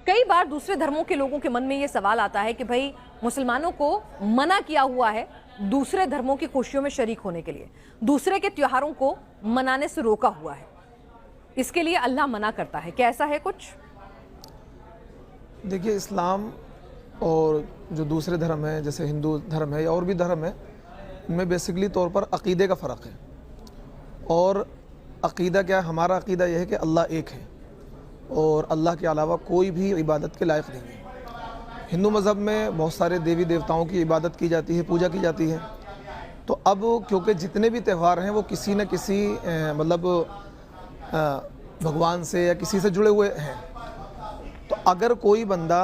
कई बार दूसरे धर्मों के लोगों के मन में ये सवाल आता है कि भाई मुसलमानों को मना किया हुआ है दूसरे धर्मों की खुशियों में शरीक होने के लिए, दूसरे के त्योहारों को मनाने से रोका हुआ है, इसके लिए अल्लाह मना करता है। क्या ऐसा है कुछ? देखिए, इस्लाम और जो दूसरे धर्म हैं जैसे हिंदू धर्म है या और भी धर्म है, इनमें बेसिकली तौर पर अक़ीदे का फ़र्क है। और अक़ीदा क्या है? हमारा अक़ीदा यह है कि अल्लाह एक है और अल्लाह के अलावा कोई भी इबादत के लायक नहीं है। हिंदू मज़हब में बहुत सारे देवी देवताओं की इबादत की जाती है, पूजा की जाती है। तो अब क्योंकि जितने भी त्यौहार हैं वो किसी न किसी मतलब भगवान से या किसी से जुड़े हुए हैं, तो अगर कोई बंदा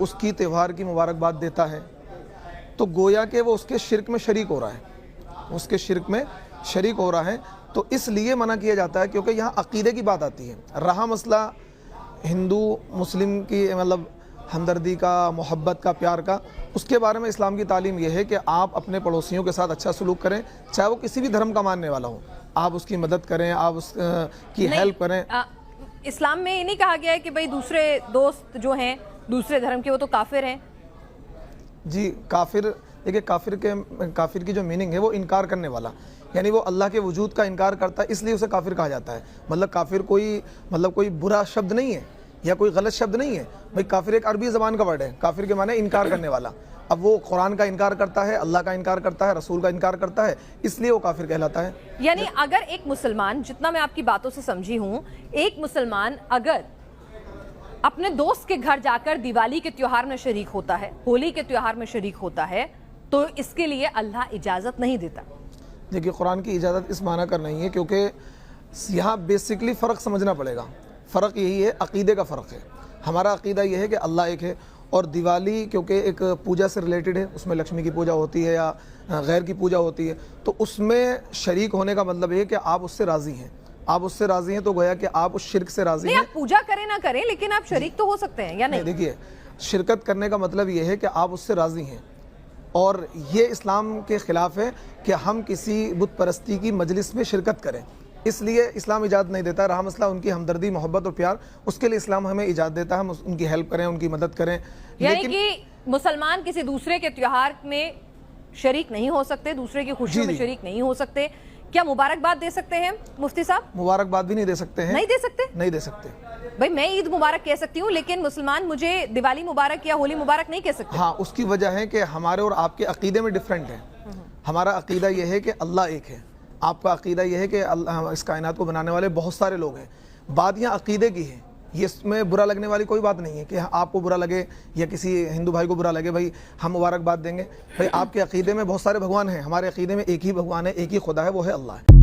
उसकी त्यौहार की मुबारकबाद देता है तो गोया कि वो उसके शिर्क में शरीक हो रहा है, उसके शिर्क में शरीक हो रहा है। तो इसलिए मना किया जाता है क्योंकि यहाँ अक़ीदे की बात आती है। रहा मसला हिंदू मुस्लिम की मतलब हमदर्दी का, मोहब्बत का, प्यार का, उसके बारे में इस्लाम की तालीम यह है कि आप अपने पड़ोसियों के साथ अच्छा सलूक करें, चाहे वो किसी भी धर्म का मानने वाला हो। आप उसकी मदद करें, आप उसकी हेल्प करें। इस्लाम में ये नहीं कहा गया है कि भाई दूसरे दोस्त जो हैं दूसरे धर्म के वो तो काफिर हैं। जी, काफिर, देखिए काफिर की जो मीनिंग है वो इनकार करने वाला, यानी वो अल्लाह के वजूद का इनकार करता है, इसलिए उसे काफिर कहा जाता है। मतलब काफिर कोई बुरा शब्द नहीं है या कोई गलत शब्द नहीं है। भाई काफिर एक अरबी ज़बान का वर्ड है, काफिर के माने इनकार करने वाला। अब वो कुरान का इनकार करता है, अल्लाह का इनकार करता है, रसूल का इनकार करता है, इसलिए वो काफिर कहलाता है। यानी अगर एक मुसलमान, जितना मैं आपकी बातों से समझी हूँ, एक मुसलमान अगर अपने दोस्त के घर जाकर दिवाली के त्योहार में शरीक होता है, होली के त्योहार में शरीक होता है, तो इसके लिए अल्लाह इजाज़त नहीं देता। देखिए, कुरान की इजाज़त इस माना कर नहीं है, क्योंकि यहाँ बेसिकली फ़र्क समझना पड़ेगा। फ़र्क यही है, अक़ीदे का फ़र्क है। हमारा अक़ीदा यह है कि अल्लाह एक है, और दिवाली क्योंकि एक पूजा से रिलेटेड है, उसमें लक्ष्मी की पूजा होती है या गैर की पूजा होती है, तो उसमें शरीक होने का मतलब ये है कि आप उससे राज़ी हैं। आप उससे राज़ी हैं तो गोया कि आप उस शिर्क से राज़ी हैं। आप पूजा करें ना करें, लेकिन आप शरीक तो हो सकते हैं या नहीं? देखिए, शिरकत करने का मतलब ये है कि आप उससे राज़ी हैं, और ये इस्लाम के ख़िलाफ़ है कि हम किसी बुत परस्ती की मजलिस में शिरकत करें, इसलिए इस्लाम इजाज़त नहीं देता। रहा मसला उनकी हमदर्दी, मोहब्बत और प्यार, उसके लिए इस्लाम हमें इजाज़त देता है, हम उनकी हेल्प करें, उनकी मदद करें। यानी कि मुसलमान किसी दूसरे के त्योहार में शरीक नहीं हो सकते, दूसरे की खुशियों में शरीक नहीं हो सकते। क्या मुबारकबाद दे सकते हैं मुफ्ती साहब? मुबारकबाद भी नहीं दे सकते हैं। नहीं दे सकते? नहीं दे सकते। भाई मैं ईद मुबारक कह सकती हूँ, लेकिन मुसलमान मुझे दिवाली मुबारक या होली मुबारक नहीं कह सकते। हाँ, उसकी वजह है कि हमारे और आपके अक़ीदे में डिफरेंट है। हमारा अक़ीदा यह है कि अल्लाह एक है, आपका अक़ीदा यह है कि अल्लाह, इस कायनात को बनाने वाले बहुत सारे लोग हैं। बात यहाँ अक़ीदे की है, ये इसमें बुरा लगने वाली कोई बात नहीं है कि आपको बुरा लगे या किसी हिंदू भाई को बुरा लगे, भाई हम मुबारकबाद देंगे। भाई आपके अक़ीदे में बहुत सारे भगवान हैं, हमारे अक़ीदे में एक ही भगवान है, एक ही खुदा है, वो है अल्लाह है।